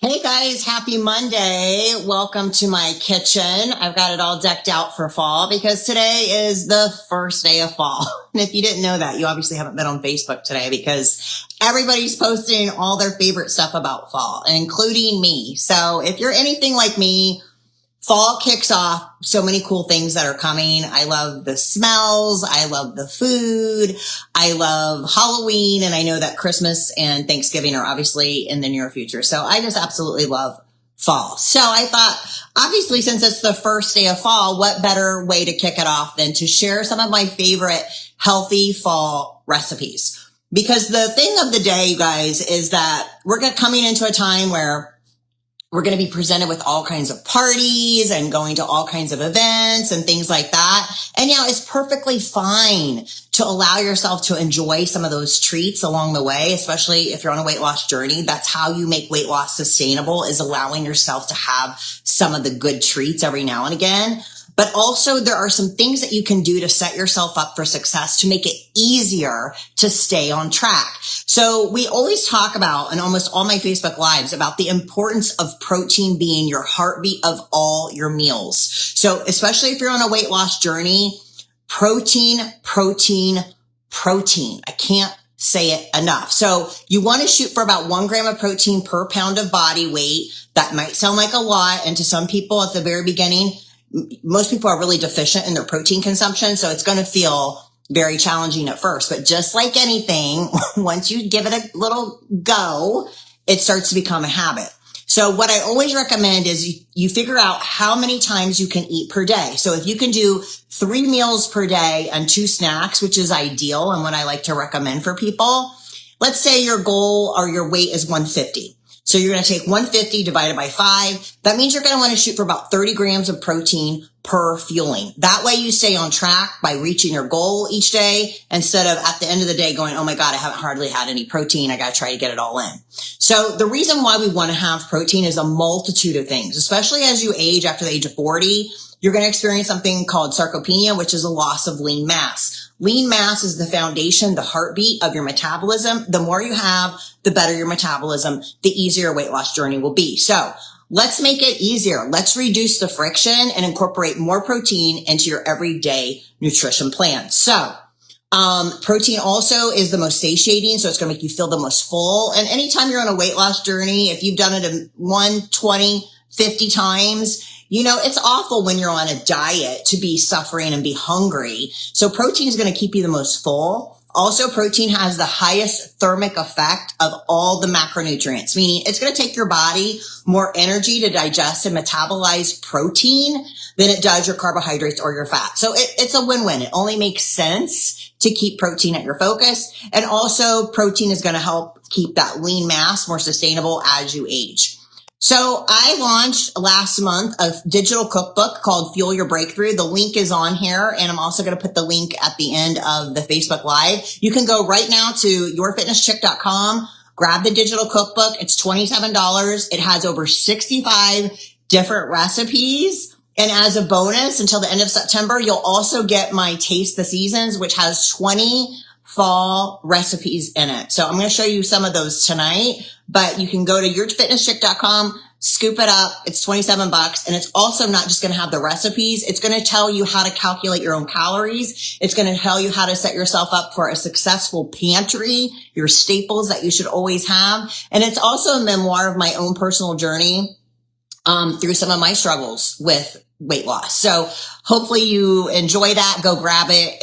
Hey guys, happy Monday. Welcome to my kitchen. I've got it all decked out for fall because today is the first day of fall. And if you didn't know that, you obviously haven't been on Facebook today because everybody's posting all their favorite stuff about fall, including me. So if you're anything like me, fall kicks off so many cool things that are coming. I love the smells. I love the food. I love Halloween. And I know that Christmas and Thanksgiving are obviously in the near future. So I just absolutely love fall. So I thought, obviously, since it's the first day of fall, what better way to kick it off than to share some of my favorite healthy fall recipes? Because the thing of the day, you guys, is that we're coming into a time where we're going to be presented with all kinds of parties and going to all kinds of events and things like that. And yeah, it's perfectly fine to allow yourself to enjoy some of those treats along the way, especially if you're on a weight loss journey. That's how you make weight loss sustainable, is allowing yourself to have some of the good treats every now and again. But also there are some things that you can do to set yourself up for success to make it easier to stay on track. So we always talk about, in almost all my Facebook lives, about the importance of protein being your heartbeat of all your meals. So especially if you're on a weight loss journey, protein. I can't say it enough. So you want to shoot for about 1 gram of protein per pound of body weight. That might sound like a lot. And to some people at the very beginning, most people are really deficient in their protein consumption. So it's going to feel very challenging at first. But just like anything, once you give it a little go, it starts to become a habit. So what I always recommend is you figure out how many times you can eat per day. So if you can do 3 meals per day and 2 snacks, which is ideal and what I like to recommend for people, let's say your goal or your weight is 150. So you're going to take 150 divided by 5. That means you're going to want to shoot for about 30 grams of protein per fueling. That way you stay on track by reaching your goal each day instead of at the end of the day going, oh my God, I haven't hardly had any protein. I got to try to get it all in. So the reason why we want to have protein is a multitude of things, especially as you age after the age of 40. You're going to experience something called sarcopenia, which is a loss of lean mass. Lean mass is the foundation, the heartbeat of your metabolism. The more you have, the better your metabolism, the easier your weight loss journey will be. So let's make it easier. Let's reduce the friction and incorporate more protein into your everyday nutrition plan. So protein also is the most satiating, so it's going to make you feel the most full. And anytime you're on a weight loss journey, if you've done it 1, 20, 50 times, you know, it's awful when you're on a diet to be suffering and be hungry. So protein is going to keep you the most full. Also, protein has the highest thermic effect of all the macronutrients, meaning it's going to take your body more energy to digest and metabolize protein than it does your carbohydrates or your fat. So it's a win-win. It only makes sense to keep protein at your focus. And also protein is going to help keep that lean mass more sustainable as you age. So I launched last month a digital cookbook called Fuel Your Breakthrough. The link is on here, and I'm also going to put the link at the end of the Facebook Live. You can go right now to yourfitnesschick.com, grab the digital cookbook. It's $27. It has over 65 different recipes. And as a bonus, until the end of September, you'll also get my Taste the Seasons, which has 20 fall recipes in it. So I'm going to show you some of those tonight, but you can go to yourfitnesschick.com, scoop it up. It's $27. And it's also not just going to have the recipes. It's going to tell you how to calculate your own calories. It's going to tell you how to set yourself up for a successful pantry, your staples that you should always have. And it's also a memoir of my own personal journey through some of my struggles with weight loss. So hopefully you enjoy that. Go grab it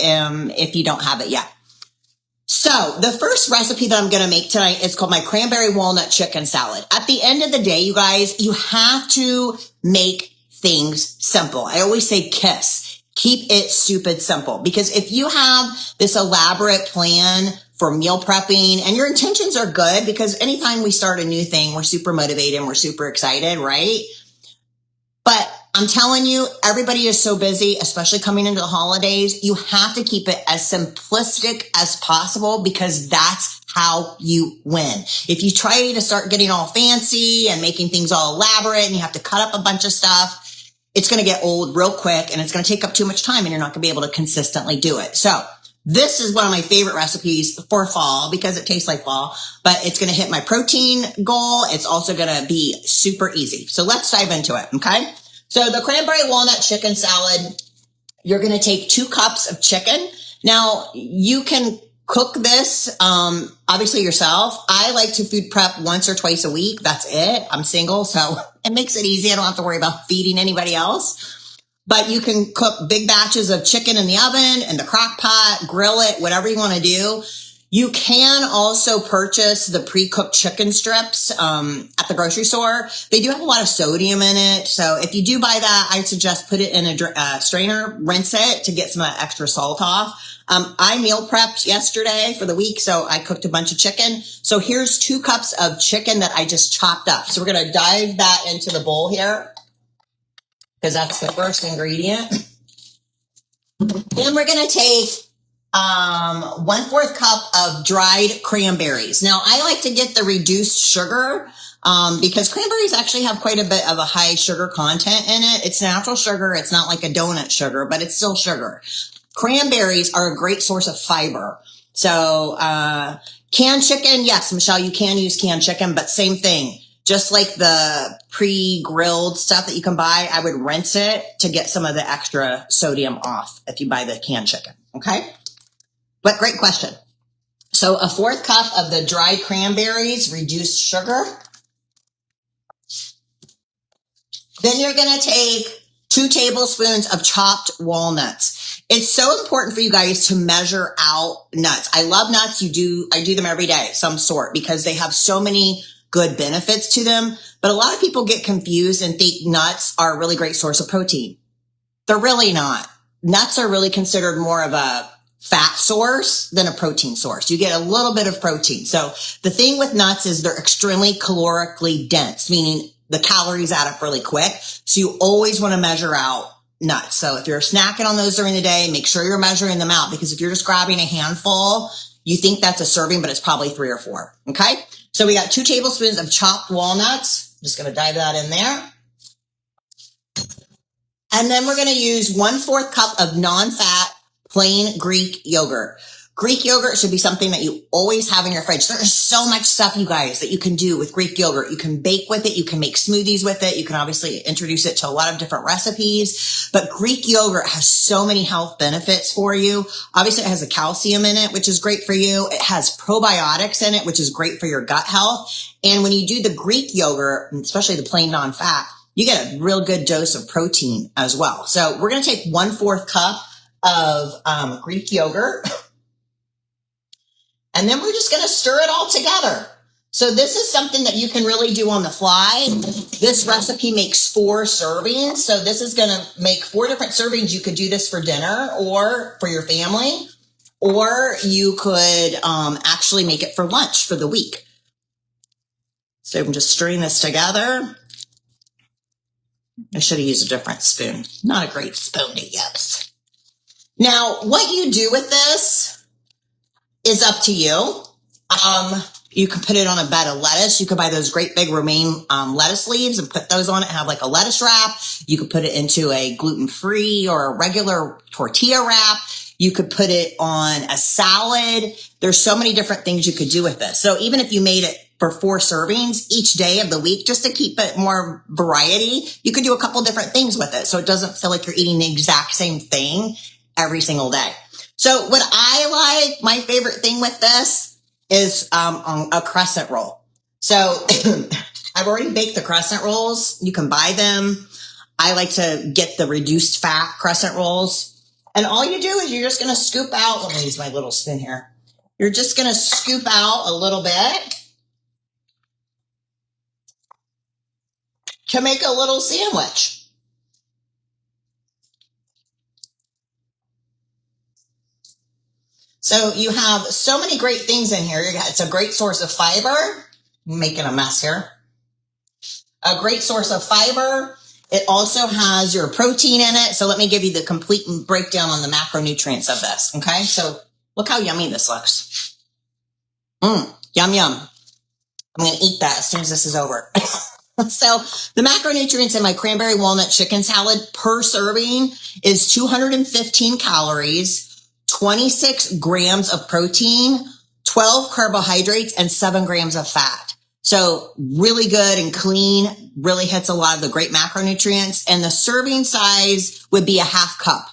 if you don't have it yet. So the first recipe that I'm going to make tonight is called my Cranberry Walnut Chicken Salad. At the end of the day, you guys, you have to make things simple. I always say KISS. Keep it stupid simple. Because if you have this elaborate plan for meal prepping and your intentions are good, because anytime we start a new thing, we're super motivated and we're super excited, right? But I'm telling you, everybody is so busy, especially coming into the holidays. You have to keep it as simplistic as possible because that's how you win. If you try to start getting all fancy and making things all elaborate and you have to cut up a bunch of stuff, it's going to get old real quick and it's going to take up too much time and you're not going to be able to consistently do it. So This is one of my favorite recipes for fall because it tastes like fall, but it's going to hit my protein goal. It's also going to be super easy. So let's dive into it. Okay. So the cranberry walnut chicken salad, you're going to take 2 cups of chicken. Now you can cook this, obviously yourself. I like to food prep once or twice a week. That's it. I'm single, so it makes it easy. I don't have to worry about feeding anybody else. But you can cook big batches of chicken in the oven, in the crock pot, grill it, whatever you want to do. You can also purchase the pre-cooked chicken strips at the grocery store. They do have a lot of sodium in it. So if you do buy that, I suggest put it in a strainer, rinse it to get some of that extra salt off. I meal prepped yesterday for the week, so I cooked a bunch of chicken. So here's 2 cups of chicken that I just chopped up. So we're going to dive that into the bowl here, because that's the first ingredient. Then we're going to take 1/4 cup of dried cranberries. Now, I like to get the reduced sugar because cranberries actually have quite a bit of a high sugar content in it. It's natural sugar. It's not like a donut sugar, but it's still sugar. Cranberries are a great source of fiber. So canned chicken, yes, Michelle, you can use canned chicken, but same thing. Just like the pre-grilled stuff that you can buy, I would rinse it to get some of the extra sodium off if you buy the canned chicken, okay? But great question. So 1/4 cup of the dried cranberries, reduced sugar. Then you're going to take 2 tablespoons of chopped walnuts. It's so important for you guys to measure out nuts. I love nuts. I do them every day, some sort, because they have so many good benefits to them. But a lot of people get confused and think nuts are a really great source of protein. They're really not. Nuts are really considered more of a fat source than a protein source. You get a little bit of protein. So the thing with nuts is they're extremely calorically dense, meaning the calories add up really quick. So you always want to measure out nuts. So if you're snacking on those during the day, make sure you're measuring them out, because if you're just grabbing a handful, you think that's a serving, but it's probably 3 or 4. Okay. So we got 2 tablespoons of chopped walnuts. I'm just going to dive that in there. And then we're going to use 1/4 cup of non-fat plain Greek yogurt. Greek yogurt should be something that you always have in your fridge. There's so much stuff, you guys, that you can do with Greek yogurt. You can bake with it. You can make smoothies with it. You can obviously introduce it to a lot of different recipes. But Greek yogurt has so many health benefits for you. Obviously, it has a calcium in it, which is great for you. It has probiotics in it, which is great for your gut health. And when you do the Greek yogurt, especially the plain non-fat, you get a real good dose of protein as well. So we're going to take 1/4 cup of Greek yogurt. And then we're just going to stir it all together. So this is something that you can really do on the fly. This recipe makes 4 servings. So this is going to make 4 different servings. You could do this for dinner or for your family, or you could actually make it for lunch for the week. So I'm just stirring this together. I should have used a different spoon. Not a great spoon to use. Now, what you do with this is up to you. You can put it on a bed of lettuce. You could buy those great big romaine lettuce leaves and put those on it and have like a lettuce wrap. You could put it into a gluten-free or a regular tortilla wrap. You could put it on a salad. There's so many different things you could do with this. So even if you made it for 4 servings each day of the week, just to keep it more variety, you could do a couple different things with it. So it doesn't feel like you're eating the exact same thing every single day. So what I like, my favorite thing with this is a crescent roll. So I've already baked the crescent rolls. You can buy them. I like to get the reduced fat crescent rolls. And all you do is you're just going to scoop out. Let me use my little spoon here. You're just going to scoop out a little bit to make a little sandwich. So you have so many great things in here. It's a great source of fiber. I'm making a mess here. A great source of fiber. It also has your protein in it. So let me give you the complete breakdown on the macronutrients of this. Okay. So look how yummy this looks. Yum, yum. I'm going to eat that as soon as this is over. So the macronutrients in my cranberry walnut chicken salad per serving is 215 calories, 26 grams of protein, 12 carbohydrates, and 7 grams of fat. So really good and clean, really hits a lot of the great macronutrients. And the serving size would be a half cup.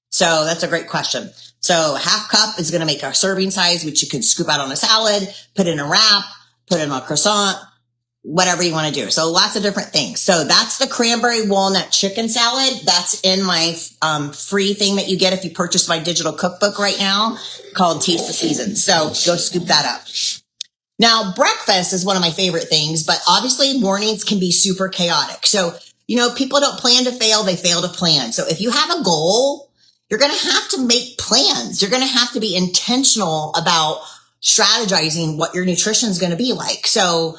So that's a great question. So a half cup is going to make our serving size, which you can scoop out on a salad, put in a wrap, put in a croissant, whatever you want to do. So lots of different things. So that's the cranberry walnut chicken salad. That's in my free thing that you get if you purchase my digital cookbook right now called Taste the Seasons. So go scoop that up. Now, breakfast is one of my favorite things, but obviously mornings can be super chaotic. So, people don't plan to fail, they fail to plan. So if you have a goal, you're going to have to make plans. You're going to have to be intentional about strategizing what your nutrition is going to be like. So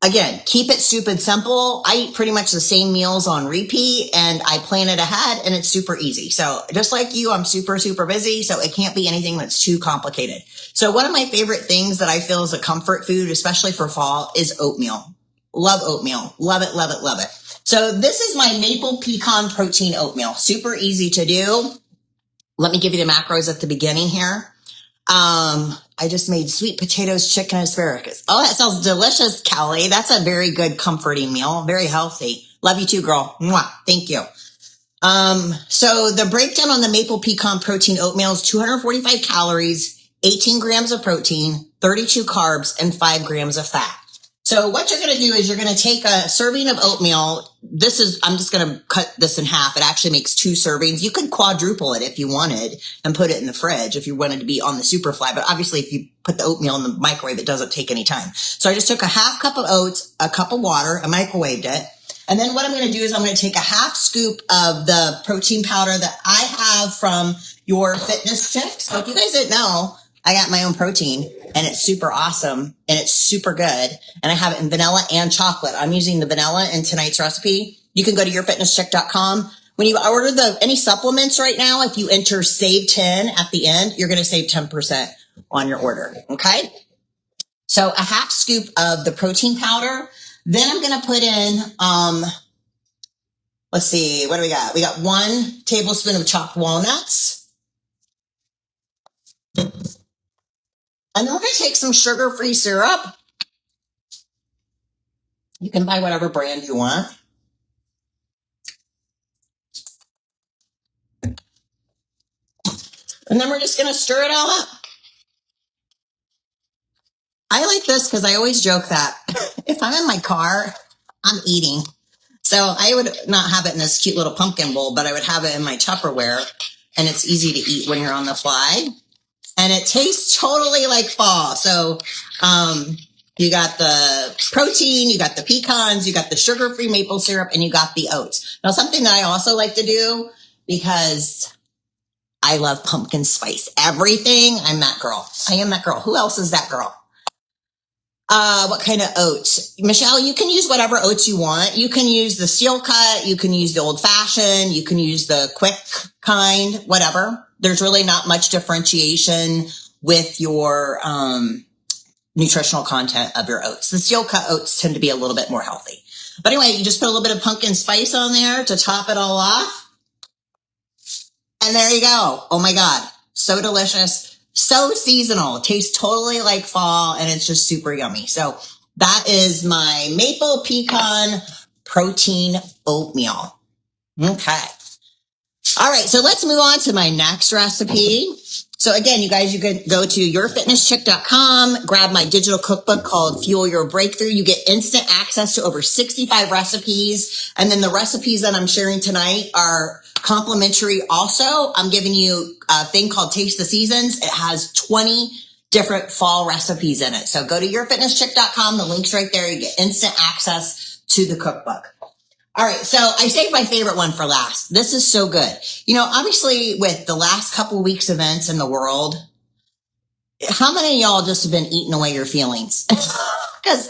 again, keep it stupid simple. I eat pretty much the same meals on repeat and I plan it ahead and it's super easy. So just like you, I'm super, super busy. So it can't be anything that's too complicated. So one of my favorite things that I feel is a comfort food, especially for fall, is oatmeal. Love oatmeal. Love it, love it, love it. So this is my maple pecan protein oatmeal. Super easy to do. Let me give you the macros at the beginning here. I just made sweet potatoes, chicken, and asparagus. Oh, that sounds delicious, Kelly. That's a very good comforting meal. Very healthy. Love you too, girl. Mwah. Thank you. So the breakdown on the maple pecan protein oatmeal is 245 calories, 18 grams of protein, 32 carbs, and 5 grams of fat. So what you're going to do is you're going to take a serving of oatmeal. I'm just going to cut this in half. It actually makes 2 servings. You could quadruple it if you wanted and put it in the fridge if you wanted to be on the super fly. But obviously if you put the oatmeal in the microwave, it doesn't take any time. So I just took a half cup of oats, a cup of water, I microwaved it. And then what I'm going to do is I'm going to take a half scoop of the protein powder that I have from Your Fitness Chicks. So if you guys didn't know, I got my own protein and it's super awesome and it's super good. And I have it in vanilla and chocolate. I'm using the vanilla in tonight's recipe. You can go to yourfitnesschick.com. When you order any supplements right now, if you enter save 10 at the end, you're going to save 10% on your order. Okay. So a half scoop of the protein powder. Then I'm going to put in, let's see, what do we got? We got 1 tablespoon of chopped walnuts. And then we're going to take some sugar-free syrup. You can buy whatever brand you want. And then we're just going to stir it all up. I like this because I always joke that if I'm in my car, I'm eating. So I would not have it in this cute little pumpkin bowl, but I would have it in my Tupperware. And it's easy to eat when you're on the fly. And it tastes totally like fall. So, you got the protein, you got the pecans, you got the sugar-free maple syrup, and you got the oats. Now, something that I also like to do because I love pumpkin spice everything. I'm that girl. I am that girl. Who else is that girl? What kind of oats? Michelle, you can use whatever oats you want. You can use the steel cut. You can use the old fashioned. You can use the quick kind, whatever. There's really not much differentiation with your nutritional content of your oats. The steel cut oats tend to be a little bit more healthy. But anyway, you just put a little bit of pumpkin spice on there to top it all off. And there you go. Oh my God. So delicious. So seasonal. It tastes totally like fall and it's just super yummy. So that is my maple pecan protein oatmeal. Okay. All right, so let's move on to my next recipe. So again, you guys, you can go to yourfitnesschick.com, grab my digital cookbook called Fuel Your Breakthrough. You get instant access to over 65 recipes. And then the recipes that I'm sharing tonight are complimentary also. I'm giving you a thing called Taste the Seasons. It has 20 different fall recipes in it. So go to yourfitnesschick.com. The link's right there. You get instant access to the cookbook. All right. So I saved my favorite one for last. This is so good. Obviously with the last couple of weeks events in the world, how many of y'all just have been eating away your feelings? Because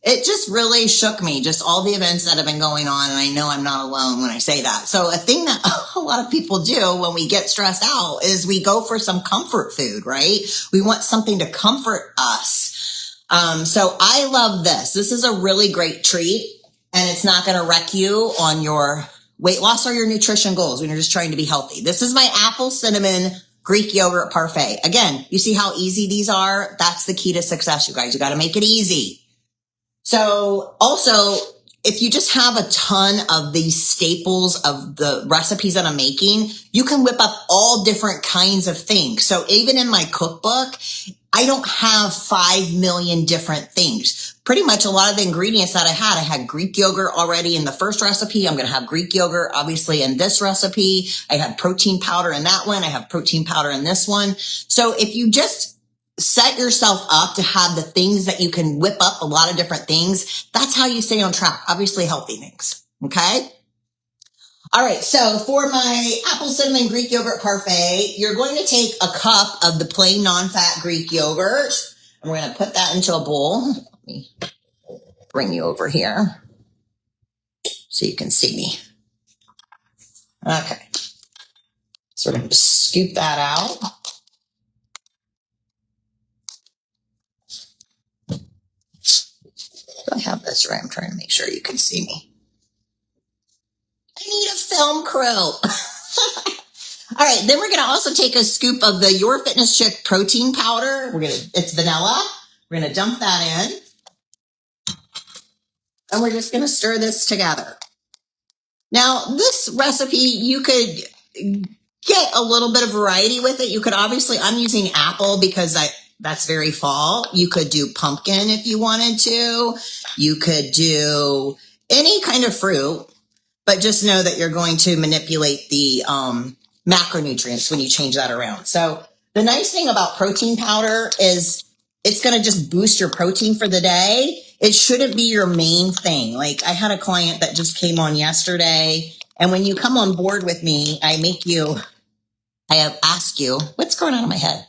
it just really shook me, just all the events that have been going on. And I know I'm not alone when I say that. So a thing that a lot of people do when we get stressed out is we go for some comfort food, right? We want something to comfort us. So I love this. This is a really great treat. And it's not going to wreck you on your weight loss or your nutrition goals when you're just trying to be healthy. This is my apple cinnamon Greek yogurt parfait. Again, you see how easy these are? That's the key to success, you guys. You got to make it easy. So also, if you just have a ton of these staples of the recipes that I'm making, you can whip up all different kinds of things. So even in my cookbook, I don't have 5 million different things. Pretty much a lot of the ingredients that I had Greek yogurt already in the first recipe. I'm going to have Greek yogurt, obviously, in this recipe. I have protein powder in that one. I have protein powder in this one. So if you just set yourself up to have the things that you can whip up a lot of different things, that's how you stay on track. Obviously, healthy things. Okay? All right, so for my apple cinnamon Greek yogurt parfait, you're going to take a cup of the plain non-fat Greek yogurt, and we're going to put that into a bowl. Let me bring you over here so you can see me. Okay, so we're going to scoop that out. I have this right. I'm trying to make sure you can see me. I need a film crew. All right, then we're going to also take a scoop of the Your Fitness Chick protein powder. It's vanilla. We're going to dump that in. And we're just going to stir this together. Now, this recipe, you could get a little bit of variety with it. You could obviously, I'm using apple because that's very fall. You could do pumpkin if you wanted to. You could do any kind of fruit, but just know that you're going to manipulate the macronutrients when you change that around. So the nice thing about protein powder is it's going to just boost your protein for the day. It shouldn't be your main thing. Like I had a client that just came on yesterday, and when you come on board with me, I have asked you, what's going on in my head?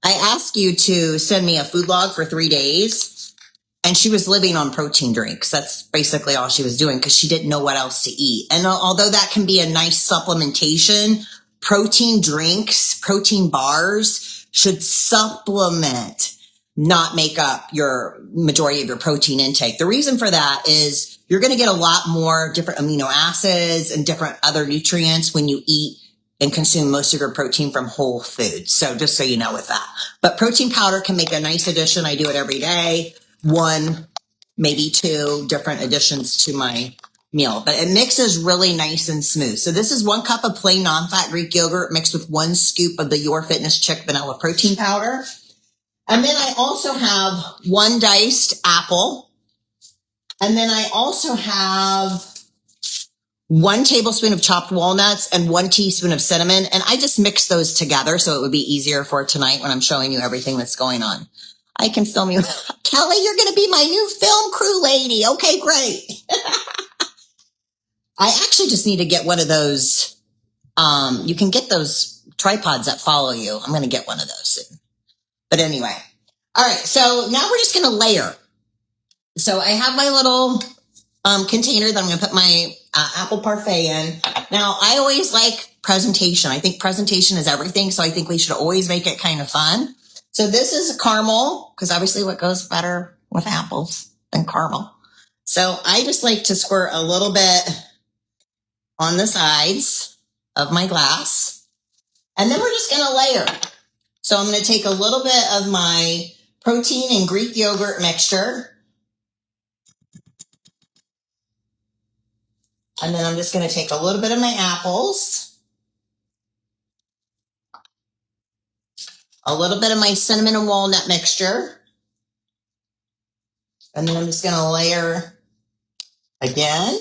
I asked you to send me a food log for 3 days, and she was living on protein drinks. That's basically all she was doing because she didn't know what else to eat. And although that can be a nice supplementation, protein drinks, protein bars should supplement, not make up your majority of your protein intake. The reason for that is you're going to get a lot more different amino acids and different other nutrients when you eat and consume most of your protein from whole foods. So just so you know with that. But protein powder can make a nice addition. I do it every day. 1, maybe 2 different additions to my meal. But it mixes really nice and smooth. So this is 1 cup of plain non-fat Greek yogurt mixed with 1 scoop of the Your Fitness Chick vanilla protein powder. And then I also have 1 diced apple. And then I also have 1 tablespoon of chopped walnuts and 1 teaspoon of cinnamon. And I just mix those together so it would be easier for tonight when I'm showing you everything that's going on. I can film you. Kelly, you're going to be my new film crew lady. Okay, great. I actually just need to get one of those. You can get those tripods that follow you. I'm going to get one of those soon. But anyway. All right. So now we're just going to layer. So I have my little container that I'm going to put my apple parfait in. Now, I always like presentation. I think presentation is everything. So I think we should always make it kind of fun. So this is caramel, because obviously what goes better with apples than caramel. So I just like to squirt a little bit on the sides of my glass. And then we're just going to layer. So I'm going to take a little bit of my protein and Greek yogurt mixture. And then I'm just going to take a little bit of my apples. A little bit of my cinnamon and walnut mixture. And then I'm just going to layer again.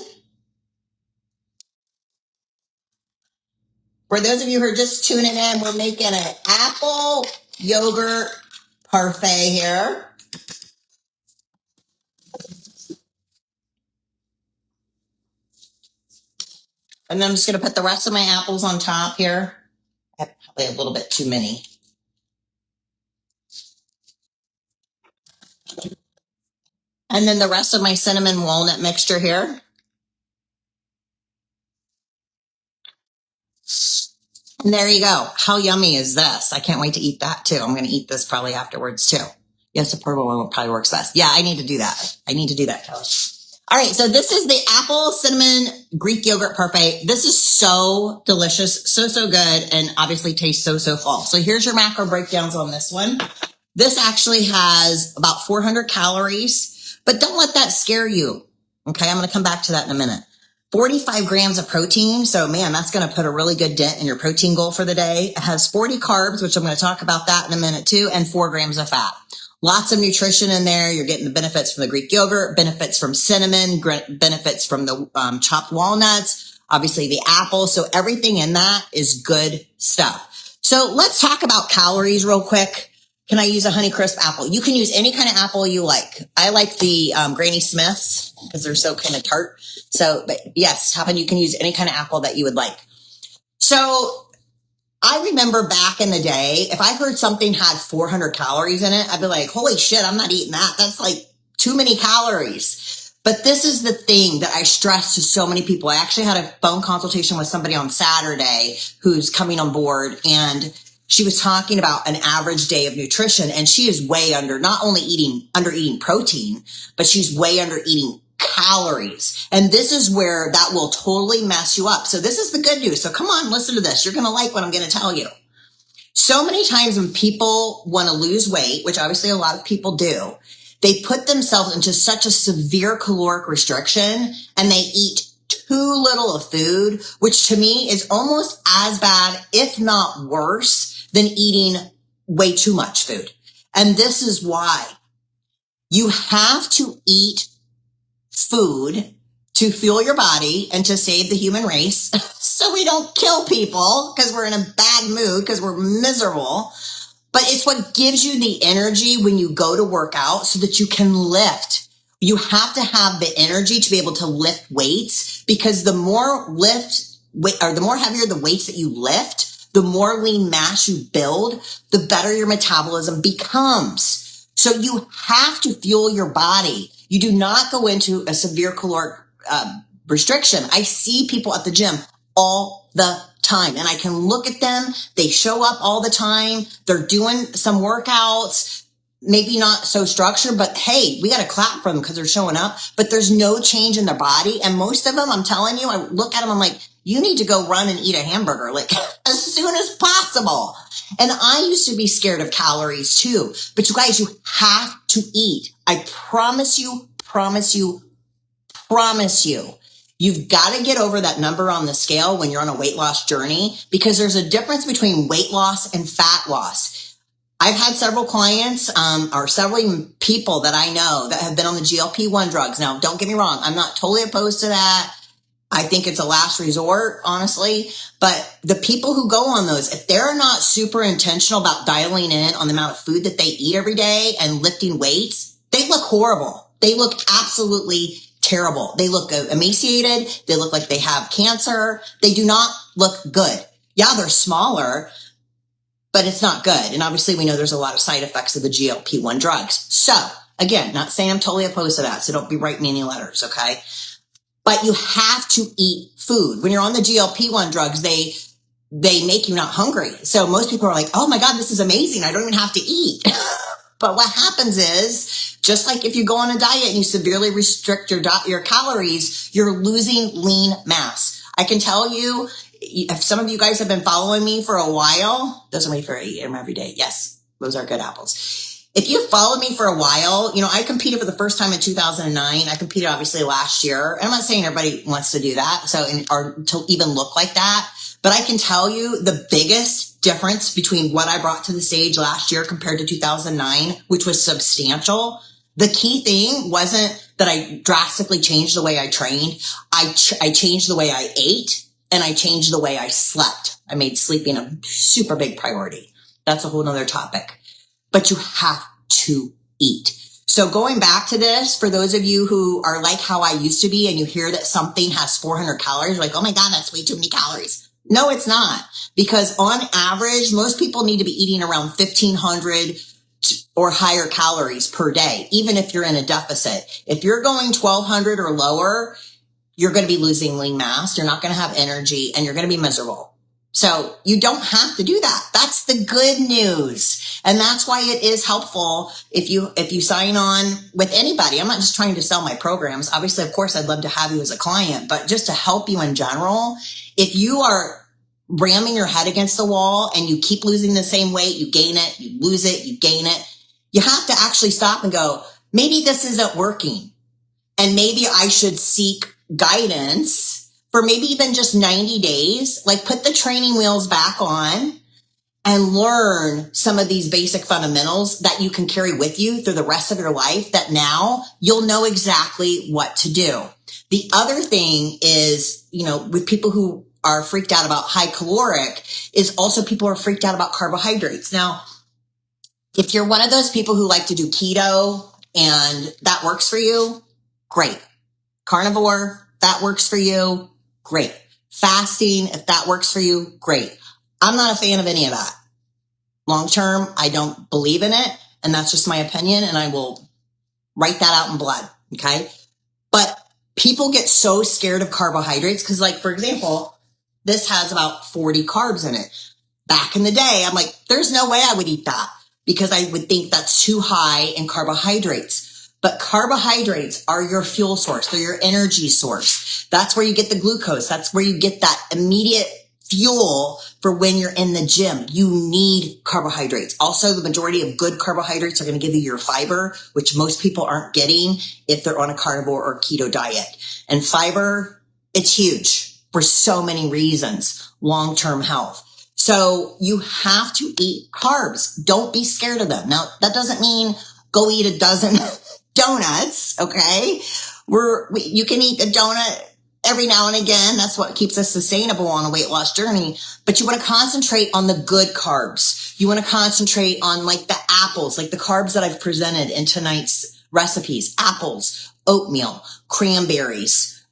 For those of you who are just tuning in, we're making an apple yogurt parfait here. And then I'm just going to put the rest of my apples on top here. I have probably a little bit too many. And then the rest of my cinnamon walnut mixture here. And there you go. How yummy is this? I can't wait to eat that too. I'm going to eat this probably afterwards too. Yes, the purple one probably works best. Yeah, I need to do that. I need to do that, Kelly. All right, so this is the apple cinnamon Greek yogurt parfait. This is so delicious, so good, and obviously tastes so full. So here's your macro breakdowns on this one. This actually has about 400 calories, but don't let that scare you. Okay, I'm going to come back to that in a minute. 45 grams of protein. So man, that's going to put a really good dent in your protein goal for the day. It has 40 carbs, which I'm going to talk about that in a minute too, and 4 grams of fat. Lots of nutrition in there. You're getting the benefits from the Greek yogurt, benefits from cinnamon, benefits from the chopped walnuts, obviously the apple. So everything in that is good stuff. So let's talk about calories real quick. Can I use a Honeycrisp apple? You can use any kind of apple you like. I like the Granny Smiths because they're so kind of tart. So, but yes, Toppin, you can use any kind of apple that you would like. So I remember back in the day, if I heard something had 400 calories in it, I'd be like, holy shit, I'm not eating that. That's like too many calories. But this is the thing that I stress to so many people. I actually had a phone consultation with somebody on Saturday who's coming on board, and she was talking about an average day of nutrition, and she is way under, not only under eating protein, but she's way under eating calories. And this is where that will totally mess you up. So this is the good news. So come on, listen to this. You're going to like what I'm going to tell you. So many times when people want to lose weight, which obviously a lot of people do, they put themselves into such a severe caloric restriction and they eat too little of food, which to me is almost as bad, if not worse, than eating way too much food. And this is why you have to eat food to fuel your body and to save the human race so we don't kill people because we're in a bad mood, because we're miserable. But it's what gives you the energy when you go to work out so that you can lift. You have to have the energy to be able to lift weights, because the more the more heavier the weights that you lift, the more lean mass you build, the better your metabolism becomes. So you have to fuel your body. You do not go into a severe caloric restriction. I see people at the gym all the time, and I can look at them. They show up all the time. They're doing some workouts, maybe not so structured, but hey, we got to clap for them because they're showing up, but there's no change in their body. And most of them, I'm telling you, I look at them, I'm like, you need to go run and eat a hamburger like as soon as possible. And I used to be scared of calories too, but you guys, you have to eat. I promise you. You've got to get over that number on the scale when you're on a weight loss journey, because there's a difference between weight loss and fat loss. I've had several clients, or several people that I know that have been on the GLP-1 drugs. Now, don't get me wrong. I'm not totally opposed to that. I think it's a last resort, honestly. But the people who go on those, if they're not super intentional about dialing in on the amount of food that they eat every day and lifting weights, they look horrible. They look absolutely terrible. They look emaciated. They look like they have cancer. They do not look good. Yeah, they're smaller, but it's not good. And obviously we know there's a lot of side effects of the GLP-1 drugs. So again, not saying I'm totally opposed to that. So don't be writing me any letters. Okay. But you have to eat food. When you're on the GLP-1 drugs, they make you not hungry. So most people are like, oh my God, this is amazing. I don't even have to eat. But what happens is, just like if you go on a diet and you severely restrict your calories, you're losing lean mass. I can tell you, if some of you guys have been following me for a while, those are my favorite, I eat them every day. Yes, those are good apples. If you followed me for a while, I competed for the first time in 2009. I competed obviously last year. And I'm not saying everybody wants to do that, or to even look like that. But I can tell you the biggest difference between what I brought to the stage last year compared to 2009, which was substantial. The key thing wasn't that I drastically changed the way I trained. I changed the way I ate, and I changed the way I slept. I made sleeping a super big priority. That's a whole nother topic. But you have to eat. So going back to this, for those of you who are like how I used to be, and you hear that something has 400 calories, you're like, oh my God, that's way too many calories. No, it's not. Because on average, most people need to be eating around 1,500 or higher calories per day, even if you're in a deficit. If you're going 1,200 or lower, you're going to be losing lean mass. You're not going to have energy, and you're going to be miserable. So you don't have to do that. That's the good news. And that's why it is helpful if you sign on with anybody. I'm not just trying to sell my programs. Obviously, of course, I'd love to have you as a client, but just to help you in general, if you are ramming your head against the wall and you keep losing the same weight, you gain it, you lose it, you gain it, you have to actually stop and go, maybe this isn't working. And maybe I should seek guidance for maybe even just 90 days, like put the training wheels back on and learn some of these basic fundamentals that you can carry with you through the rest of your life, that now you'll know exactly what to do. The other thing is, with people who are freaked out about high caloric, is also people are freaked out about carbohydrates. Now, if you're one of those people who like to do keto and that works for you, great. Carnivore, that works for you, great. Fasting, if that works for you, great. I'm not a fan of any of that. Long term, I don't believe in it. And that's just my opinion. And I will write that out in blood. Okay. But people get so scared of carbohydrates because, like, for example, this has about 40 carbs in it. Back in the day, I'm like, there's no way I would eat that because I would think that's too high in carbohydrates. But carbohydrates are your fuel source. They're your energy source. That's where you get the glucose. That's where you get that immediate fuel for when you're in the gym. You need carbohydrates. Also, the majority of good carbohydrates are going to give you your fiber, which most people aren't getting if they're on a carnivore or keto diet. And fiber, it's huge for so many reasons. Long-term health. So you have to eat carbs. Don't be scared of them. Now, that doesn't mean go eat a dozen donuts, okay? You can eat a donut every now and again. That's what keeps us sustainable on a weight loss journey. But you want to concentrate on the good carbs. You want to concentrate on like the apples, like the carbs that I've presented in tonight's recipes. Apples, oatmeal, cranberries,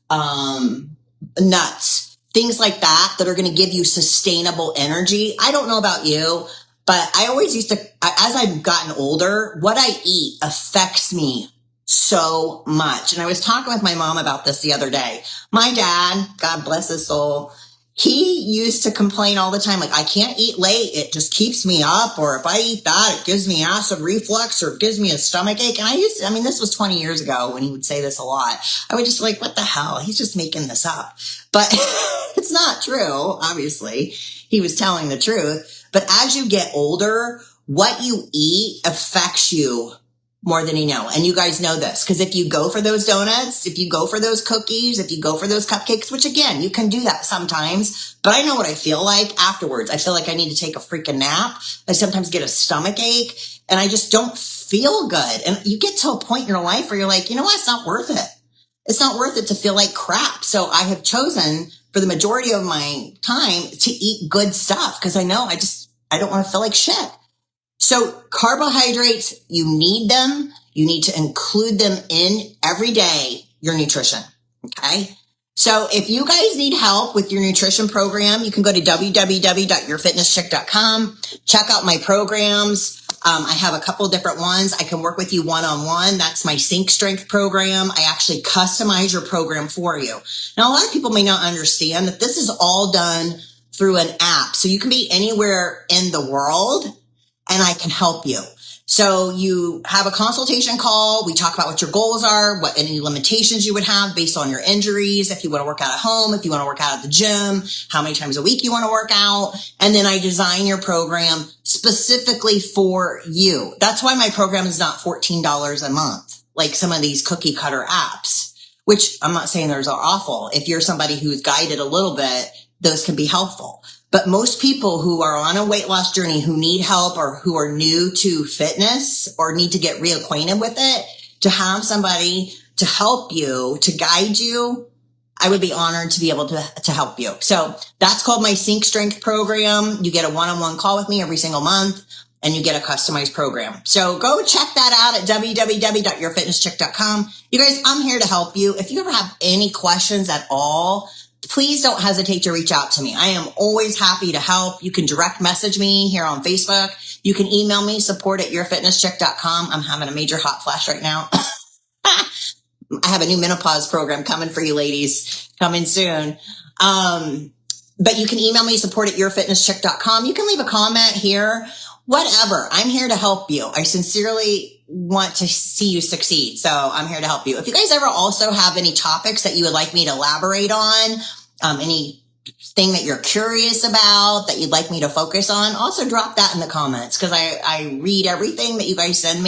nuts, things like that are going to give you sustainable energy. I don't know about you, but I always used to, as I've gotten older, what I eat affects me so much. And I was talking with my mom about this the other day. My dad, God bless his soul, he used to complain all the time, like, I can't eat late. It just keeps me up. Or if I eat that, it gives me acid reflux or it gives me a stomach ache. And this was 20 years ago when he would say this a lot. I would just be like, what the hell? He's just making this up. But it's not true. Obviously, he was telling the truth. But as you get older, what you eat affects you more than you know. And you guys know this, because if you go for those donuts, if you go for those cookies, if you go for those cupcakes, which again, you can do that sometimes, but I know what I feel like afterwards. I feel like I need to take a freaking nap. I sometimes get a stomach ache and I just don't feel good. And you get to a point in your life where you're like, you know what? It's not worth it. It's not worth it to feel like crap. So I have chosen for the majority of my time to eat good stuff because I know I don't want to feel like shit. So carbohydrates, you need them. You need to include them in every day, your nutrition. Okay. So if you guys need help with your nutrition program, you can go to www.yourfitnesschick.com. Check out my programs. I have a couple different ones. I can work with you one-on-one. That's my Sync Strength program. I actually customize your program for you. Now, a lot of people may not understand that this is all done through an app. So you can be anywhere in the world and I can help you. So you have a consultation call. We talk about what your goals are, what any limitations you would have based on your injuries. If you want to work out at home, if you want to work out at the gym, how many times a week you want to work out. And then I design your program specifically for you. That's why my program is not $14 a month, like some of these cookie cutter apps, which I'm not saying those are awful. If you're somebody who's guided a little bit, those can be helpful. But most people who are on a weight loss journey, who need help or who are new to fitness or need to get reacquainted with it, to have somebody to help you, to guide you, I would be honored to be able to help you. So that's called my Sync Strength program. You get a one-on-one call with me every single month and you get a customized program. So go check that out at www.yourfitnesschick.com. You guys, I'm here to help you. If you ever have any questions at all, please don't hesitate to reach out to me. I am always happy to help. You can direct message me here on Facebook. You can email me, support@yourfitnesschick.com. I'm having a major hot flash right now. I have a new menopause program coming for you ladies, coming soon. But you can email me, support@yourfitnesscheck.com. You can leave a comment here, whatever. I'm here to help you. I sincerely want to see you succeed. So I'm here to help you. If you guys ever also have any topics that you would like me to elaborate on, anything that you're curious about that you'd like me to focus on, also drop that in the comments, because I read everything that you guys send me.